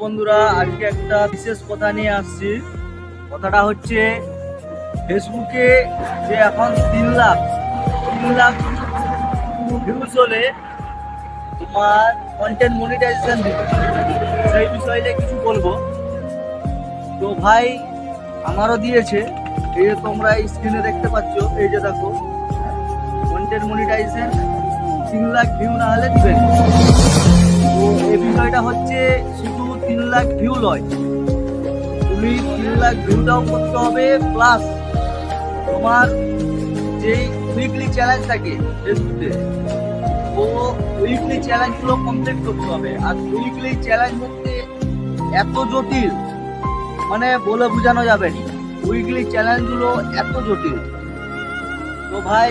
বন্ধুরা, আজকে একটা বিশেষ কথা নিয়ে আসছি। কথাটা হচ্ছে ফেসবুকে যে এখন 3 লাখ ভিউজ হলে তোমার কন্টেন্ট মনিটাইজেশন দিবে, সেই বিষয়ে কিছু বলবো। তো ভাই আমারও দিয়েছে, এই যে তোমরা স্ক্রিনে দেখতে পাচ্ছ, এই যে দেখো কন্টেন্ট মনিটাইজেশন 3 লাখ ভিউ না হলে দিবেন। তো এই বিষয়টা হচ্ছে শুধু 3 লাখ ভিউ নয়, তুমি 3 লাখ ভিউটাও করতে হবে, প্লাস তোমার যেই উইকলি চ্যালেঞ্জ থাকে ফেসবুকে, ও উইকলি চ্যালেঞ্জগুলো কমপ্লিট করতে হবে। আর উইকলি চ্যালেঞ্জ হচ্ছে এত জটিল, মানে বলে বোঝানো যাবে না। উইকলি চ্যালেঞ্জগুলো এত জটিল, তো ভাই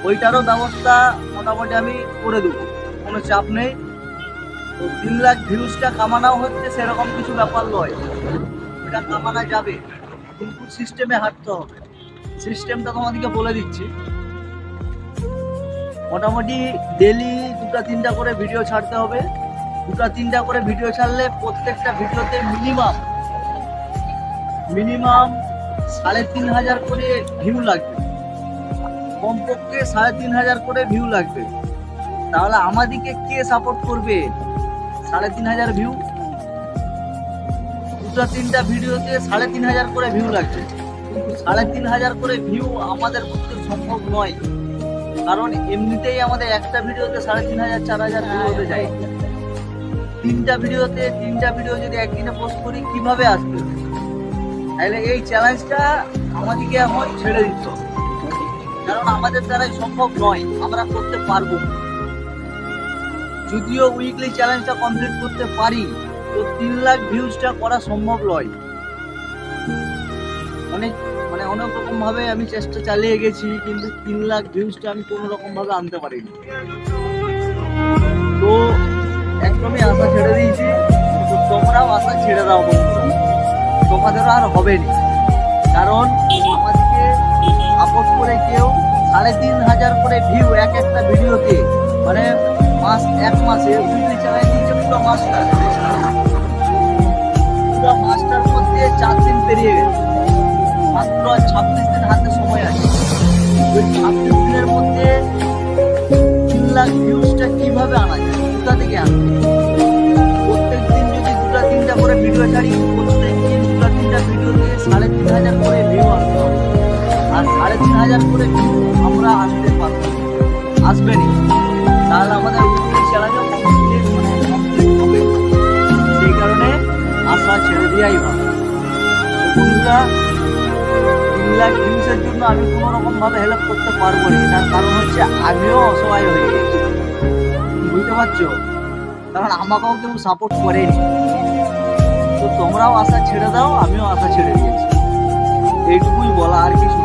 ওইটারও ব্যবস্থা মোটামুটি আমি করে দেবো, কোনো চাপ নেই। তো 3 লাখ ভিউজটা কামানো হচ্ছে সেরকম কিছু ব্যাপার নয়, এটা কামানো যাবে, কিন্তু সিস্টেমে হাঁটতে হবে। সিস্টেমটা তোমাদেরকে বলে দিচ্ছি। মোটামুটি ডেলি 2-3টা করে ভিডিও ছাড়তে হবে। 2-3টা করে ভিডিও ছাড়লে প্রত্যেকটা ভিডিওতে মিনিমাম 3,500 করে ভিউ লাগবে, কমপক্ষে 3,500 করে ভিউ লাগবে। তাহলে আমাদেরকে কে সাপোর্ট করবে? 3,500 ভিউ, 2-3টা ভিডিওতে 3,500 করে ভিউ লাগবে, কিন্তু 3,500 করে ভিউ আমাদের পক্ষে সম্ভব নয়। কারণ এমনিতেই আমাদের একটা ভিডিওতে 3,500 4,000 ভিউ হতে যায়। 3টা ভিডিও যদি একদিনে পোস্ট করি কিভাবে আসবে? তাহলে এই চ্যালেঞ্জটা আমাদেরকে এখন ছেড়ে দিতে হবে, কারণ আমাদের দ্বারাই সম্ভব নয়, আমরা করতে পারবো। যদিও উইকলি চ্যালেঞ্জটা কমপ্লিট করতে পারি, তো 3 লাখ ভিউজটা করা সম্ভব নয়। অনেক রকম ভাবে আমি চেষ্টা চালিয়ে গেছি, কিন্তু 3 লাখ ভিউজটা আমি কোনো রকম ভাবে আনতে পারিনি। তো একদমই আশা ছেড়ে দিয়েছি। তো তোমরাও আশা ছেড়ে দাও বন্ধুরা, তোমাদেরও আর হবে না। কারণ আমাদেরকে সাপোর্ট করে কেউ 3,500 করে ভিউ একটা ভিডিওতে, মানে এক মাসে উইকলি চ্যালেঞ্জ দিচ্ছে পুরো মাসটার মধ্যে 4 দিন পেরিয়ে গেছে, মাত্র 26 দিন হাতে সময় আছে। ওই 26 দিনের মধ্যে 3 লাখ ভিউজটা কিভাবে আনা যায়? কোথা থেকে আনবে? প্রত্যেক দিন যদি 2-3টা করে ভিডিও ছাড়ি, প্রত্যেক দিন 2-3টা ভিডিওতে 3,500 করে ভিউ আনতে হবে। আর 3,500 করে ভিউ আমরা আনতে পারবো, আসবে না। তাহলে আমাদের উইকলি চ্যালেঞ্জও কমপ্লিট হবে। সেই কারণে আশা ছেড়ে দেওয়াই ভালো। বন্ধুরা, 3 লাখ ভিউজের জন্য আমি কোনো রকম ভাবে হেল্প করতে পারবো না, তার কারণ হচ্ছে আমিও অসহায় হয়ে গেছি, বুঝতে পারছো? কারণ আমাকেও কেউ সাপোর্ট করেনি। তো তোমরাও আশা ছেড়ে দাও, আমিও আশা ছেড়ে দিয়েছি, এইটুকুই বলা, আর কিছু।